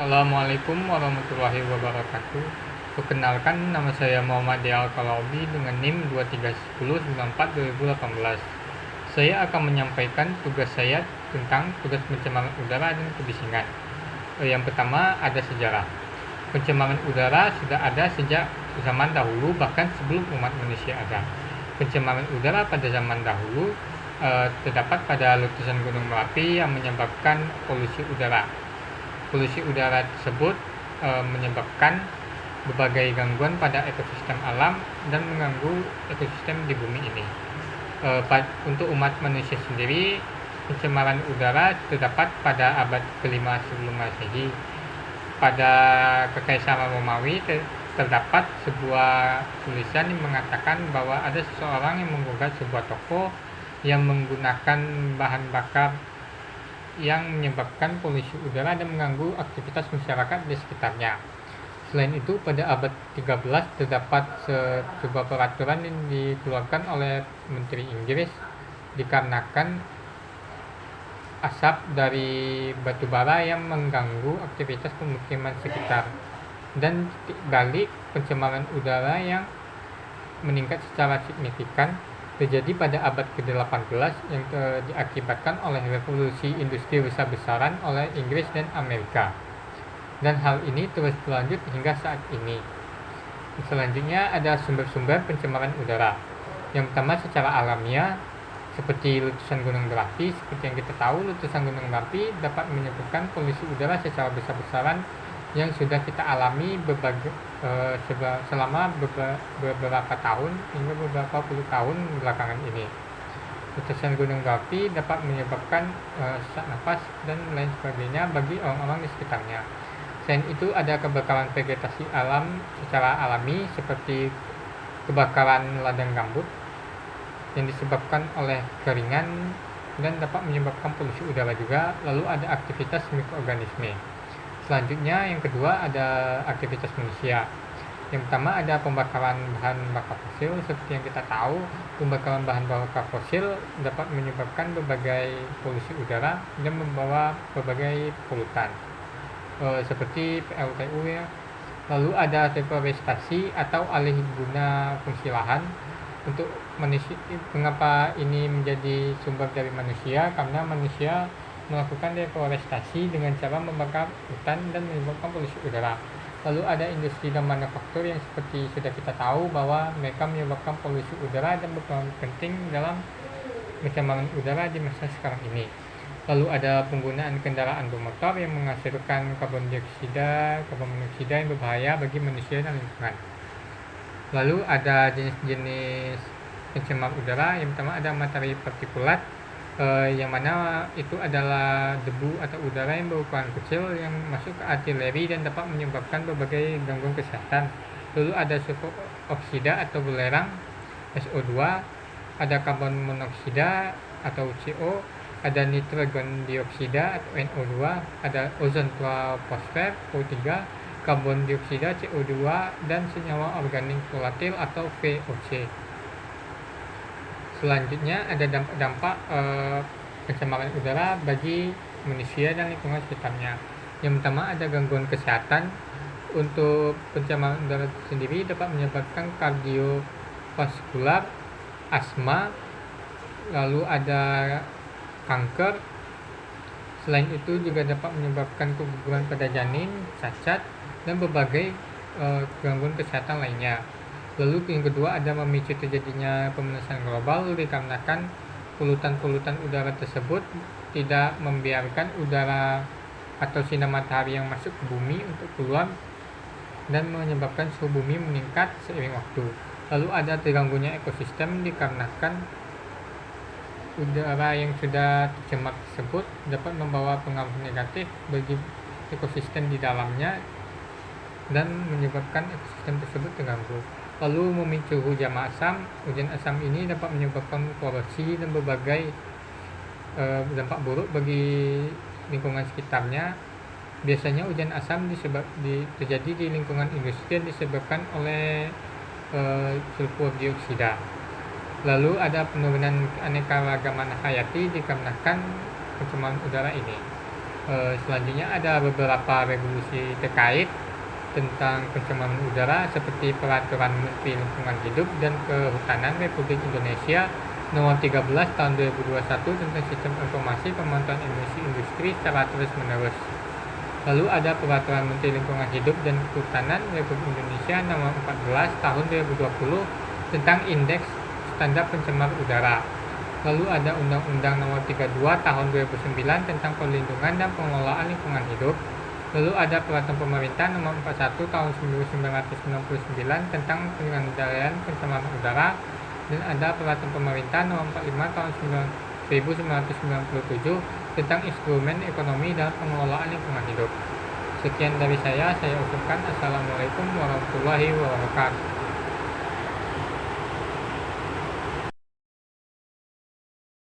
Assalamualaikum warahmatullahi wabarakatuh. Perkenalkan, nama saya Muhammad Dial Kalabi dengan NIM 231094-2018. Saya akan menyampaikan tugas saya tentang tugas pencemaran udara dan kebisingan. Yang pertama ada sejarah. Pencemaran udara sudah ada sejak zaman dahulu, bahkan sebelum umat manusia ada. Pencemaran udara pada zaman dahulu terdapat pada letusan Gunung Merapi yang menyebabkan polusi udara. Polusi udara tersebut menyebabkan berbagai gangguan pada ekosistem alam dan mengganggu ekosistem di bumi ini. Untuk umat manusia sendiri, pencemaran udara terdapat pada abad ke-5 sebelum Masehi. Pada Kekaisaran Romawi terdapat sebuah tulisan yang mengatakan bahwa ada seseorang yang menggugat sebuah toko yang menggunakan bahan bakar yang menyebabkan polusi udara dan mengganggu aktivitas masyarakat di sekitarnya. Selain itu, pada abad 13 terdapat sebuah peraturan yang dikeluarkan oleh Menteri Inggris dikarenakan asap dari batu bara yang mengganggu aktivitas pemukiman sekitar, dan balik pencemaran udara yang meningkat secara signifikan terjadi pada abad ke-18 yang diakibatkan oleh revolusi industri besar-besaran oleh Inggris dan Amerika. Dan hal ini terus berlanjut hingga saat ini. Selanjutnya ada sumber-sumber pencemaran udara. Yang pertama secara alamiah, seperti letusan gunung berapi. Seperti yang kita tahu, letusan gunung berapi dapat menyebabkan polusi udara secara besar-besaran yang sudah kita alami selama beberapa tahun hingga beberapa puluh tahun belakangan ini. Letusan gunung berapi dapat menyebabkan sesak napas dan lain sebagainya bagi orang-orang di sekitarnya. Selain itu ada kebakaran vegetasi alam secara alami seperti kebakaran ladang gambut yang disebabkan oleh keringan dan dapat menyebabkan polusi udara juga. Lalu ada aktivitas mikroorganisme. Selanjutnya yang kedua ada aktivitas manusia. Yang pertama ada pembakaran bahan bakar fosil. Seperti yang kita tahu, pembakaran bahan bakar fosil dapat menyebabkan berbagai polusi udara dan membawa berbagai polutan seperti PLTU ya. Lalu ada deforestasi atau alih guna fungsi lahan. Untuk manusia, mengapa ini menjadi sumber dari manusia? Karena manusia melakukan deforestasi dengan cara membakar hutan dan menyebabkan polusi udara. Lalu ada industri dan manufaktur yang seperti sudah kita tahu bahwa mereka menyebabkan polusi udara dan berperan penting dalam pencemaran udara di masa sekarang ini. Lalu ada penggunaan kendaraan bermotor yang menghasilkan karbon dioksida yang berbahaya bagi manusia dan lingkungan. Lalu ada jenis-jenis pencemar udara. Yang pertama ada materi partikulat, yang mana itu adalah debu atau udara yang berukuran kecil yang masuk ke artileri dan dapat menyebabkan berbagai gangguan kesehatan. Lalu ada sulfur oksida atau belerang SO2, ada karbon monoksida atau CO, ada nitrogen dioksida atau NO2, ada ozon troposfer O3, karbon dioksida CO2, dan senyawa organik volatil atau VOC. Selanjutnya ada dampak-dampak pencemaran udara bagi manusia dan lingkungan sekitarnya. Yang pertama ada gangguan kesehatan. Untuk pencemaran udara sendiri dapat menyebabkan kardiovaskular, asma, lalu ada kanker. Selain itu juga dapat menyebabkan keguguran pada janin, cacat, dan berbagai gangguan kesehatan lainnya. Lalu yang kedua ada memicu terjadinya pemanasan global dikarenakan polutan-polutan udara tersebut tidak membiarkan udara atau sinar matahari yang masuk ke bumi untuk keluar dan menyebabkan suhu bumi meningkat seiring waktu. Lalu ada terganggunya ekosistem dikarenakan udara yang sudah tercemar tersebut dapat membawa pengaruh negatif bagi ekosistem di dalamnya dan menyebabkan ekosistem tersebut terganggu. Lalu memicu hujan asam. Hujan asam ini dapat menyebabkan korosi dan berbagai dampak buruk bagi lingkungan sekitarnya. Biasanya hujan asam terjadi di lingkungan industri yang disebabkan oleh sulfur dioksida. Lalu ada penurunan keanekaragaman hayati dikarenakan pencemaran udara ini. Selanjutnya ada beberapa regulasi terkait tentang pencemaran udara seperti Peraturan Menteri Lingkungan Hidup dan Kehutanan Republik Indonesia Nomor 13 Tahun 2021 tentang Sistem Informasi Pemantauan Emisi Industri secara terus-menerus. Lalu ada Peraturan Menteri Lingkungan Hidup dan Kehutanan Republik Indonesia Nomor 14 Tahun 2020 tentang Indeks Standar Pencemar Udara. Lalu ada Undang-Undang Nomor 32 Tahun 2009 tentang Perlindungan dan Pengelolaan Lingkungan Hidup. Lalu ada Peraturan Pemerintah Nomor 41 Tahun 1999 tentang pengendalian pencemaran udara, dan ada Peraturan Pemerintah Nomor 45 Tahun 1997 tentang Instrumen Ekonomi dan Pengelolaan Lingkungan Hidup. Sekian dari saya ucapkan Assalamualaikum warahmatullahi wabarakatuh.